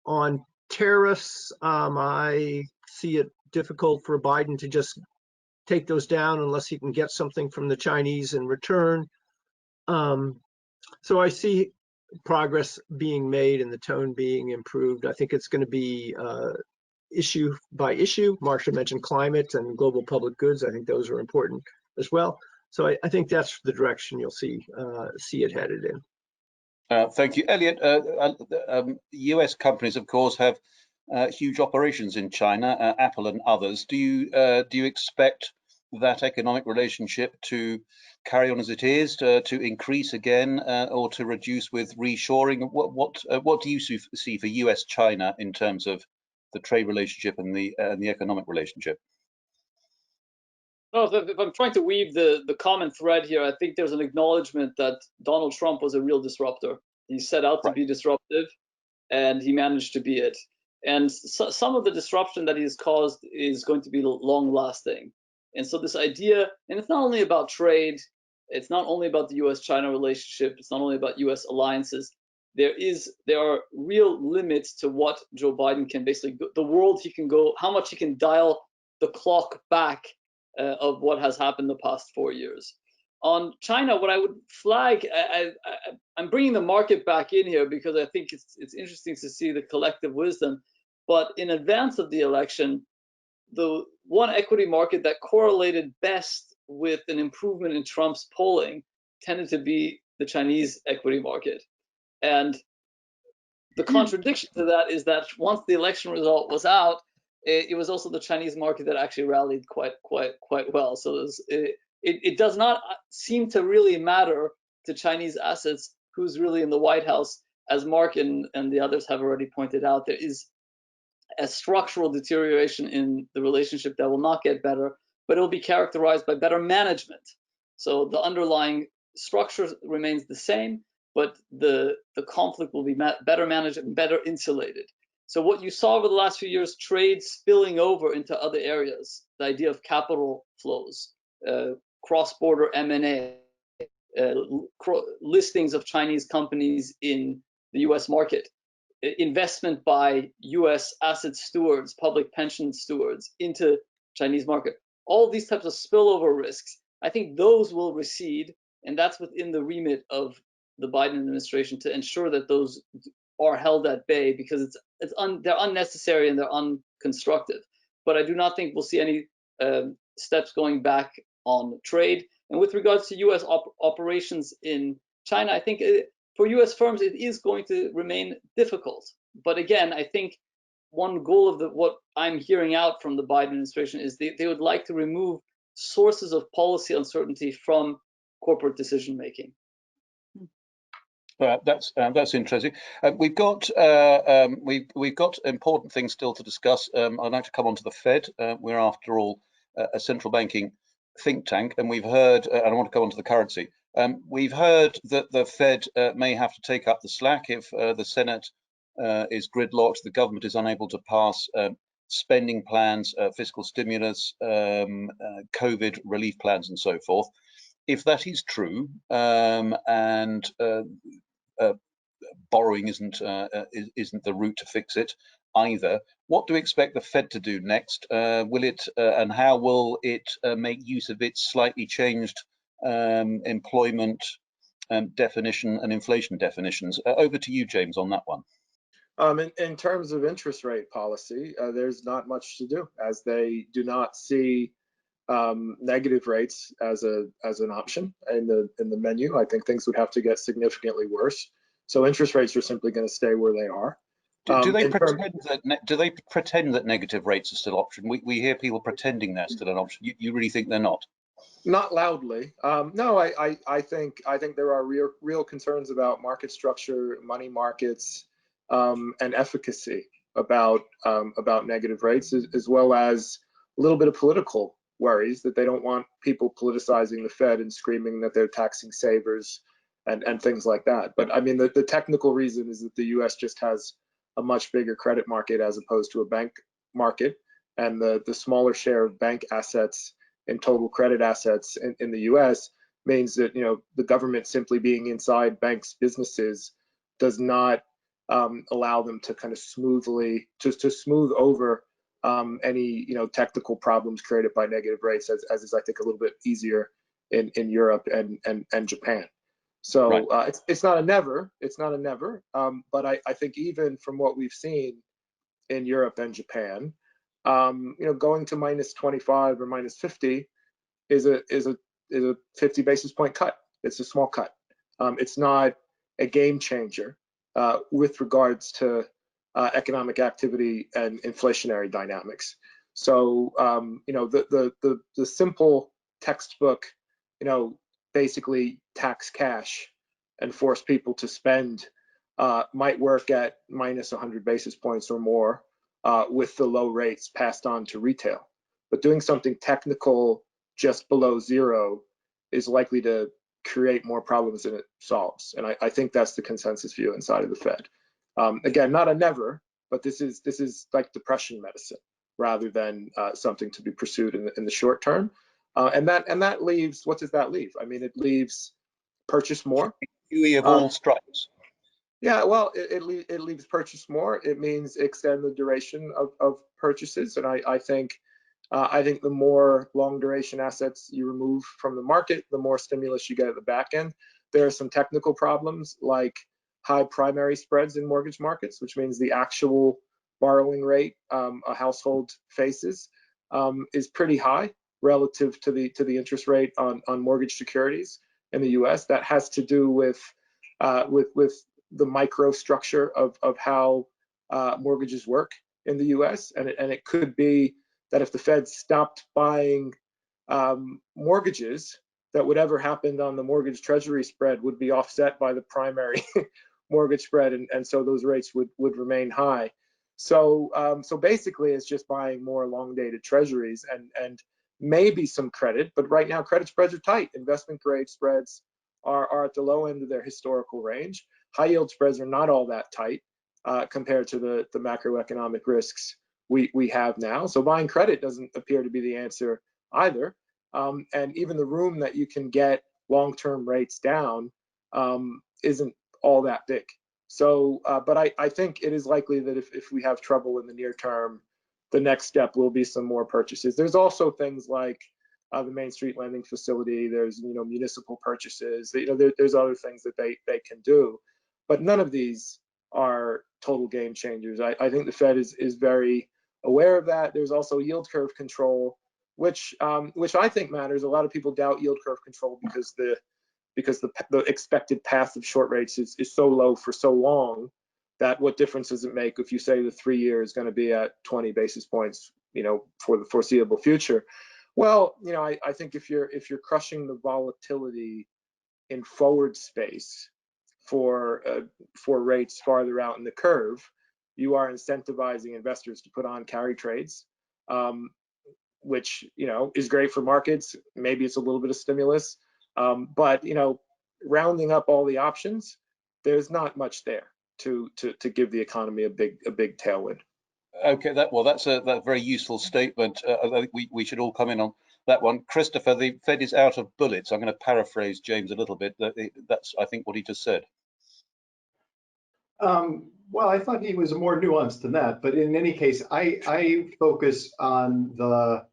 On tariffs, I see it difficult for Biden to just take those down unless he can get something from the Chinese in return. So I see progress being made and the tone being improved. I think it's going to be issue by issue. Marsha mentioned climate and global public goods. I think those are important as well. So I think that's the direction you'll see it headed in. Thank you, Elliot. US companies, of course, have huge operations in China, Apple and others. Do you expect that economic relationship to carry on as it is, to increase again, or to reduce with reshoring? What do you see for US-China in terms of the trade relationship and the economic relationship? No, if I'm trying to weave the common thread here, I think there's an acknowledgement that Donald Trump was a real disruptor. He set out to be disruptive, and he managed to be it. And some of the disruption that he's caused is going to be long-lasting. And so this idea, and it's not only about trade, it's not only about the US-China relationship, it's not only about US alliances. There are real limits to what Joe Biden can basically, the world he can go, how much he can dial the clock back of what has happened the past 4 years. On China, what I would flag, I'm bringing the market back in here because I think it's interesting to see the collective wisdom. But in advance of the election, the one equity market that correlated best with an improvement in Trump's polling tended to be the Chinese equity market. And the contradiction to that is that once the election result was out, it was also the Chinese market that actually rallied quite well. So it does not seem to really matter to Chinese assets who's really in the White House. As Mark and the others have already pointed out, there is a structural deterioration in the relationship that will not get better, but it will be characterized by better management. So the underlying structure remains the same, but the conflict will be better managed and better insulated. So what you saw over the last few years, trade spilling over into other areas, the idea of capital flows, cross-border M&A, listings of Chinese companies in the US market, investment by US asset stewards, public pension stewards into Chinese market. All these types of spillover risks, I think those will recede, and that's within the remit of the Biden administration to ensure that those are held at bay, because they're unnecessary and they're unconstructive. But I do not think we'll see any steps going back on trade. And with regards to US operations in China, I think for US firms, it is going to remain difficult. But again, I think one goal of what I'm hearing out from the Biden administration is they would like to remove sources of policy uncertainty from corporate decision making. That's interesting. We've got important things still to discuss. I'd like to come on to the Fed. We're after all a central banking think tank, and we've heard, and I want to come on to the currency. We've heard that the Fed may have to take up the slack if the Senate is gridlocked, the government is unable to pass spending plans, fiscal stimulus, COVID relief plans, and so forth. If that is true, and borrowing isn't the route to fix it either, what do we expect the Fed to do next? Will it and how will it make use of its slightly changed employment definition and inflation definitions? Over to you, James, on that one. In terms of interest rate policy, there's not much to do, as they do not see negative rates as an option in the menu. I think things would have to get significantly worse. So interest rates are simply going to stay where they are. Do they pretend that negative rates are still an option? We hear people pretending they're still an option. You really think they're not? Not loudly. No, I think there are real concerns about market structure, money markets, and efficacy about negative rates, as well as a little bit of political worries that they don't want people politicizing the Fed and screaming that they're taxing savers and things like that. But I mean, the technical reason is that the US just has a much bigger credit market as opposed to a bank market, and the smaller share of bank assets in total credit assets in the US means that, you know, the government simply being inside banks' businesses does not allow them to kind of smoothly to smooth over any, you know, technical problems created by negative rates, as is, I think, a little bit easier in Europe and Japan. So right. It's not a never, but I think even from what we've seen in Europe and Japan, you know, going to minus 25 or minus 50 is a 50 basis point cut. It's a small cut. It's not a game changer with regards to economic activity and inflationary dynamics. So you know, the simple textbook, you know, basically tax cash and force people to spend might work at minus 100 basis points or more with the low rates passed on to retail. But doing something technical just below zero is likely to create more problems than it solves. And I think that's the consensus view inside of the Fed. Again, not a never, but this is like depression medicine rather than something to be pursued in the short term. And that leaves, what does that leave? I mean, it leaves purchase more. Huey of all stripes. Yeah, well, it leaves purchase more. It means extend the duration of purchases, and I think the more long duration assets you remove from the market, the more stimulus you get at the back end. There are some technical problems like high primary spreads in mortgage markets, which means the actual borrowing rate a household faces is pretty high relative to the interest rate on mortgage securities in the U.S. That has to do with the microstructure of how mortgages work in the U.S. and it could be that if the Fed stopped buying mortgages, that whatever happened on the mortgage treasury spread would be offset by the primary mortgage spread, and so those rates would remain high. So basically, it's just buying more long-dated treasuries and maybe some credit, but right now credit spreads are tight. Investment grade spreads are at the low end of their historical range. High yield spreads are not all that tight compared to the macroeconomic risks we have now. So buying credit doesn't appear to be the answer either. And even the room that you can get long-term rates down isn't all that big. So, but I think it is likely that if we have trouble in the near term, the next step will be some more purchases. There's also things like the Main Street lending facility. There's municipal purchases. There's other things that they can do, but none of these are total game changers. I think the Fed is very aware of that. There's also yield curve control, which I think matters. A lot of people doubt yield curve control because the expected path of short rates is so low for so long what difference does it make if you say the 3-year is going to be at 20 basis points, for the foreseeable future? Well, I think if you're crushing the volatility in forward space for rates farther out in the curve, you are incentivizing investors to put on carry trades, which is great for markets. Maybe it's a little bit of stimulus, but rounding up all the options, there's not much there to give the economy a big tailwind. Okay, that's a very useful statement. I think we should all come in on that one. Christopher, the Fed is out of bullets. I'm going to paraphrase James a little bit. That's, I think, what he just said. Well, I thought he was more nuanced than that, but in any case, I focus on the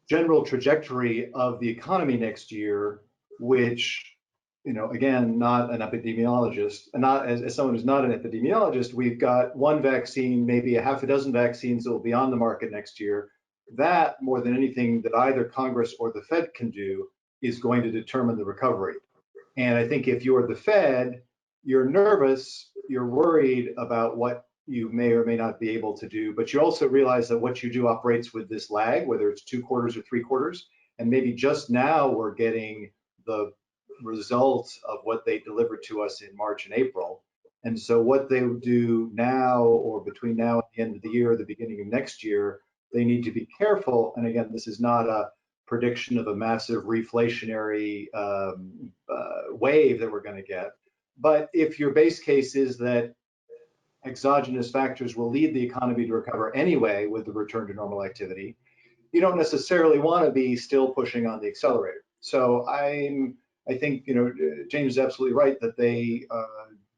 general trajectory of the economy next year, which, again, not an epidemiologist, and not as someone who's not an epidemiologist, we've got one vaccine, maybe a half a dozen vaccines that will be on the market next year. That, more than anything that either Congress or the Fed can do, is going to determine the recovery. And I think if you're the Fed, you're nervous, you're worried about what you may or may not be able to do, but you also realize that what you do operates with this lag, whether it's 2 quarters or 3 quarters, and maybe just now we're getting the results of what they delivered to us in March and April. And so what they do now, or between now and the end of the year or the beginning of next year, they need to be careful. And again, this is not a prediction of a massive reflationary wave that we're going to get. But if your base case is that exogenous factors will lead the economy to recover anyway with the return to normal activity, you don't necessarily want to be still pushing on the accelerator. So I think James is absolutely right that they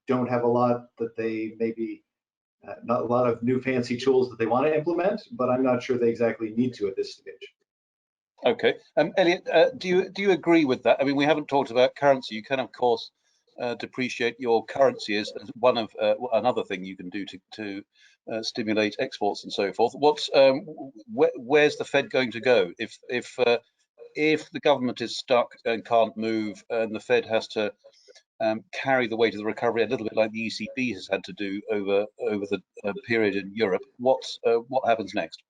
don't have a lot that they maybe not a lot of new fancy tools that they want to implement, but I'm not sure they exactly need to at this stage. Okay, Elliot, do you agree with that? I mean, we haven't talked about currency. You can, of course, depreciate your currency as one of another thing you can do to stimulate exports and so forth. Where's the Fed going to go if the government is stuck and can't move, and the Fed has to carry the weight of the recovery a little bit like the ECB has had to do over the period in Europe? What happens next?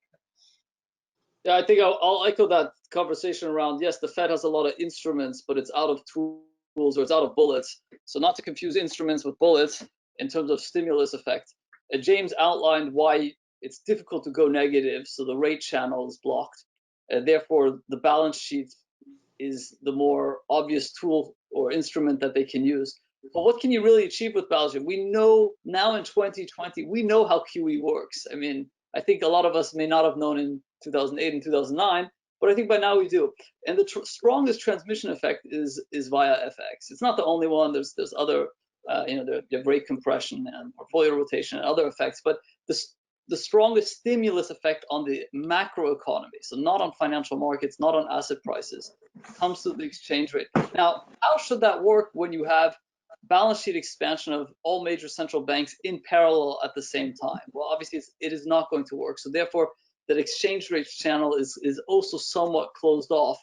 Yeah, I think I'll echo that conversation around, yes, the Fed has a lot of instruments, but it's out of tools or it's out of bullets. So not to confuse instruments with bullets in terms of stimulus effect. James outlined why it's difficult to go negative, so the rate channel is blocked. Therefore, the balance sheet is the more obvious tool or instrument that they can use. But what can you really achieve with balance sheet? We know now in 2020, we know how QE works. I mean, I think a lot of us may not have known in 2008 and 2009, but I think by now we do. And the strongest transmission effect is via FX. It's not the only one. There's other, you have rate compression and portfolio rotation and other effects, but the strongest stimulus effect on the macroeconomy, so not on financial markets, not on asset prices, comes to the exchange rate. Now, how should that work when you have balance sheet expansion of all major central banks in parallel at the same time? Well, obviously, it is not going to work. So therefore, that exchange rate channel is also somewhat closed off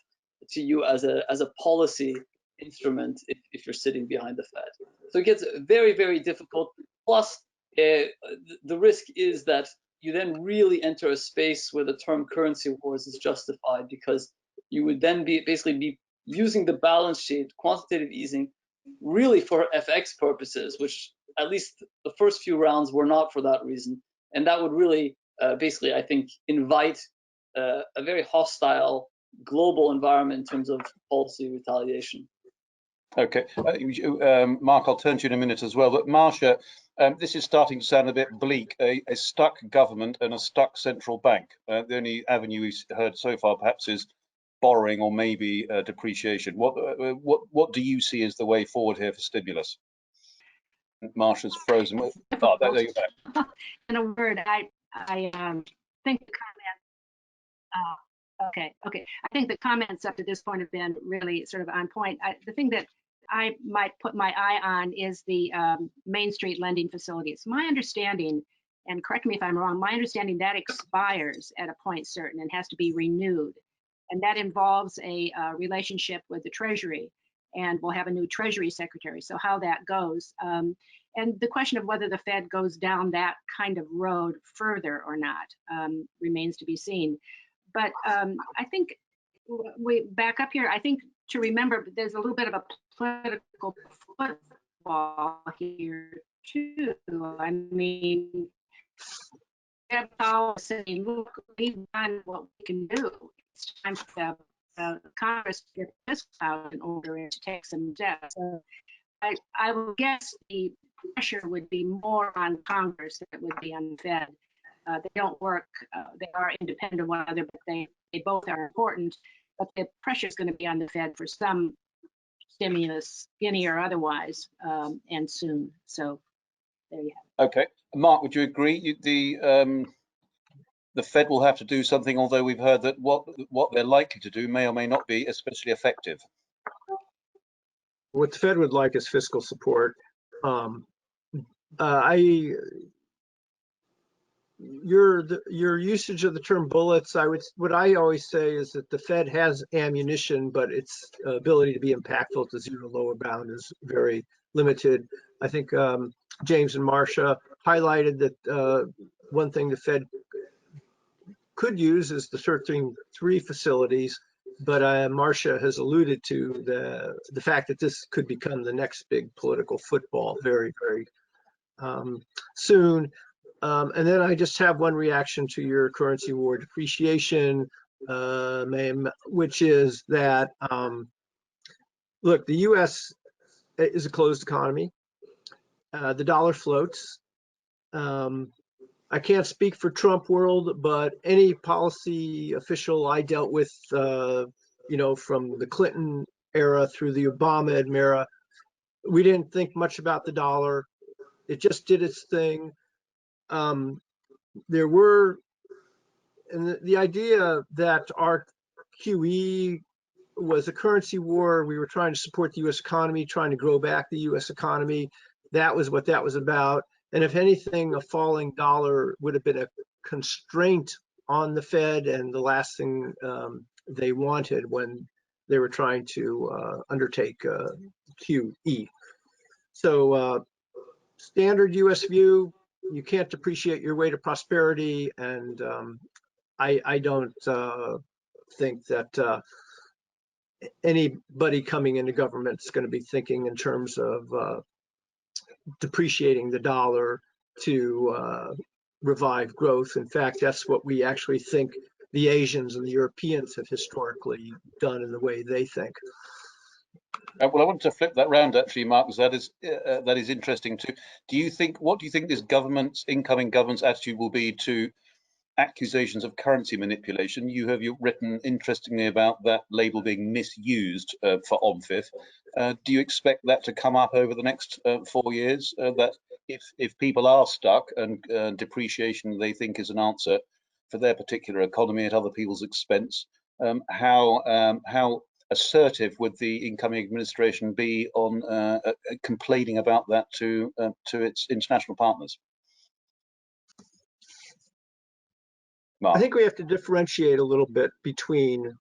to you as a policy instrument if you're sitting behind the Fed. So it gets very, very difficult. Plus, the risk is that you then really enter a space where the term currency wars is justified, because you would then basically be using the balance sheet, quantitative easing, really for FX purposes, which at least the first few rounds were not for that reason. And that would really basically, I think, invite a very hostile global environment in terms of policy retaliation. Okay, Mark, I'll turn to you in a minute as well. But Marcia, this is starting to sound a bit bleak. A stuck government and a stuck central bank. The only avenue we've heard so far, perhaps, is borrowing or maybe depreciation. What do you see as the way forward here for stimulus? Marcia's frozen. Oh, there you go. In a word, I think the comments. I think the comments up to this point have been really sort of on point. The thing that I might put my eye on is the Main Street lending facilities. My understanding, and correct me if I'm wrong, my understanding that expires at a point certain and has to be renewed. And that involves a relationship with the Treasury. and we'll have a new Treasury Secretary. So how that goes. And the question of whether the Fed goes down that kind of road further or not remains to be seen. But I think we back up here. I think to remember there's a little bit of a political football here too. I mean, saying, look, we've done what we can do. It's time for the Congress to get this out in order and to take some steps. So I would guess the pressure would be more on Congress than it would be on the Fed. They don't work, they are independent of one another, but they both are important. But the pressure is going to be on the Fed for some stimulus, skinny or otherwise, and soon. So there you have it. Okay, Mark, would you agree the Fed will have to do something, although we've heard that what they're likely to do may or may not be especially effective? What the Fed would like is fiscal support. Your usage of the term bullets, what I always say is that the Fed has ammunition, but its ability to be impactful at the zero lower bound is very limited. I think James and Marcia highlighted that one thing the Fed could use is the 13.3 facilities, but Marcia has alluded to the fact that this could become the next big political football very, very soon. And then I just have one reaction to your currency war depreciation, which is that, look, the US is a closed economy. The dollar floats. I can't speak for Trump world, but any policy official I dealt with, you know, from the Clinton era through the Obama era, we didn't think much about the dollar. It just did its thing. There were, and the idea that our QE was a currency war, we were trying to support the US economy, trying to grow back the US economy. That was what that was about. And if anything, a falling dollar would have been a constraint on the Fed and the last thing they wanted when they were trying to undertake QE. So standard US view, you can't depreciate your way to prosperity. And I don't think that anybody coming into government is going to be thinking in terms of depreciating the dollar to revive growth. In fact, that's what we actually think the Asians and the Europeans have historically done in the way they think. Well, I want to flip that round actually, Mark, because that is interesting too. What do you think this incoming government's attitude will be to accusations of currency manipulation? You have written interestingly about that label being misused for OMFIF. Do you expect that to come up over the next 4 years? That if people are stuck and depreciation they think is an answer for their particular economy at other people's expense, how assertive would the incoming administration be on complaining about that to its international partners? Mark. I think we have to differentiate a little bit between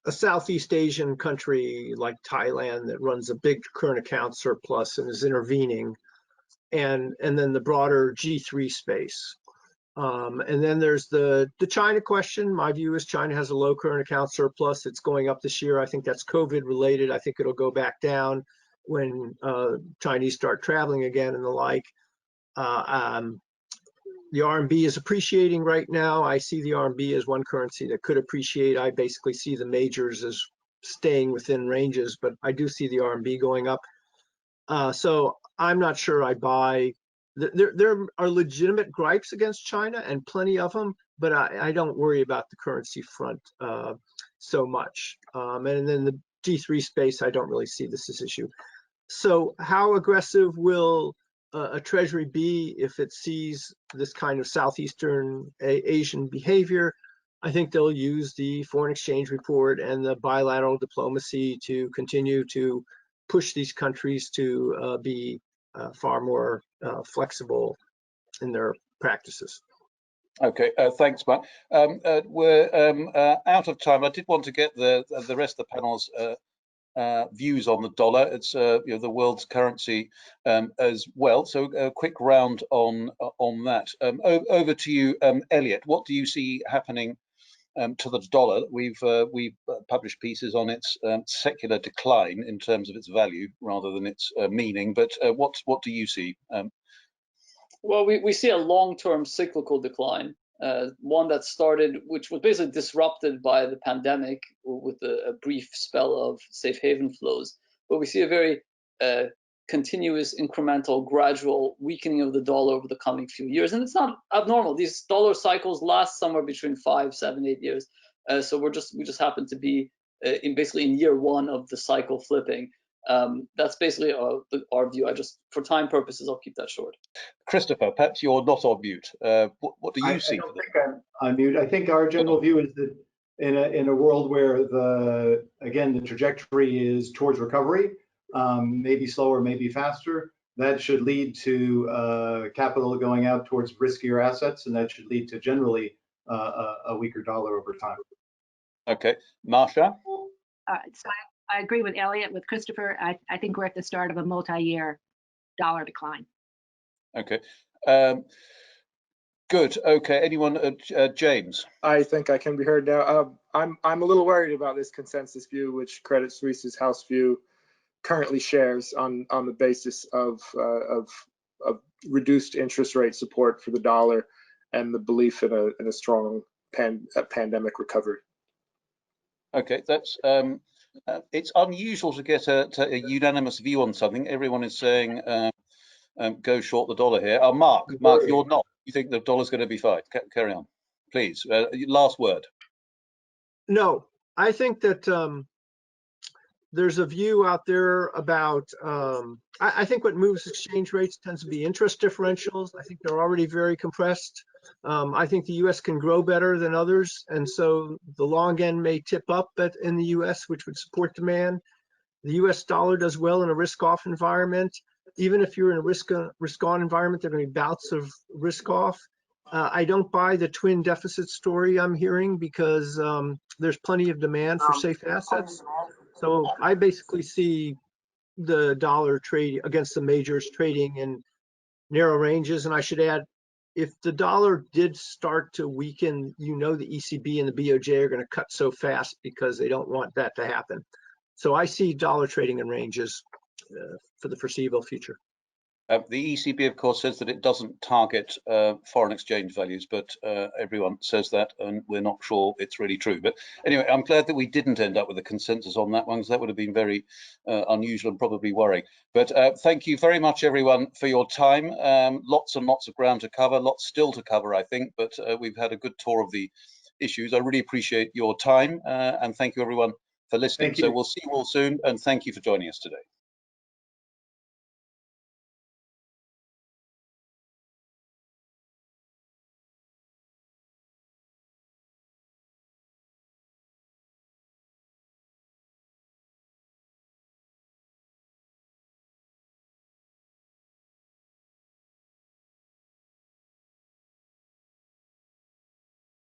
a Southeast Asian country like Thailand that runs a big current account surplus and is intervening, and then the broader G3 space. And then there's the China question. My view is China has a low current account surplus. It's going up this year. I think that's COVID related. I think it'll go back down when Chinese start traveling again and the like. The RMB is appreciating right now. I see the RMB as one currency that could appreciate. I basically see the majors as staying within ranges, but I do see the RMB going up. So I'm not sure I buy. There are legitimate gripes against China and plenty of them, but I don't worry about the currency front so much. And then the G3 space, I don't really see this as issue. So how aggressive will a treasury be if it sees this kind of Southeastern Asian behavior? I think they'll use the foreign exchange report and the bilateral diplomacy to continue to push these countries to be far more flexible in their practices. Okay, thanks, Mark. We're out of time. I did want to get the rest of the panel's views on the dollar. It's the world's currency as well. So a quick round on that. Over to you, Elliot. What do you see happening to the dollar? We've published pieces on its secular decline in terms of its value rather than its meaning. But what do you see? Well, we see a long-term cyclical decline, one that started, which was basically disrupted by the pandemic with a brief spell of safe haven flows. But we see a very continuous, incremental, gradual weakening of the dollar over the coming few years. And it's not abnormal. These dollar cycles last somewhere between 5, 7, 8 years. So we just happen to be basically in year one of the cycle flipping. That's basically our view. For time purposes, I'll keep that short. Christopher, perhaps you're not on mute. What do you see? I don't think I'm on mute. I think our general view is that in a world where the trajectory is towards recovery, maybe slower, maybe faster, that should lead to capital going out towards riskier assets, and that should lead to generally a weaker dollar over time. Okay, Marsha? So I agree with Elliot, with Christopher. I think we're at the start of a multi-year dollar decline. Okay. Good. Okay. Anyone? James? I think I can be heard now. I'm a little worried about this consensus view, which Credit Suisse's house view currently shares on the basis of reduced interest rate support for the dollar and the belief in a strong pandemic recovery. Okay, that's it's unusual to get a unanimous view on something. Everyone is saying go short the dollar here. Mark, you're not. You think the dollar's going to be fine? Carry on, please. Last word. No, I think that there's a view out there about, I think what moves exchange rates tends to be interest differentials. I think they're already very compressed. I think the US can grow better than others. And so the long end may tip up in the US, which would support demand. The US dollar does well in a risk-off environment. Even if you're in a risk-on environment, there are going to be bouts of risk-off. I don't buy the twin deficit story I'm hearing because there's plenty of demand for safe assets. So I basically see the dollar trade against the majors trading in narrow ranges. And I should add, if the dollar did start to weaken, the ECB and the BOJ are going to cut so fast because they don't want that to happen. So I see dollar trading in ranges for the foreseeable future. The ECB, of course, says that it doesn't target foreign exchange values, but everyone says that, and we're not sure it's really true. But anyway, I'm glad that we didn't end up with a consensus on that one, because that would have been very unusual and probably worrying. But thank you very much, everyone, for your time. Lots and lots of ground to cover, lots still to cover, I think, but we've had a good tour of the issues. I really appreciate your time, and thank you, everyone, for listening. So we'll see you all soon, and thank you for joining us today.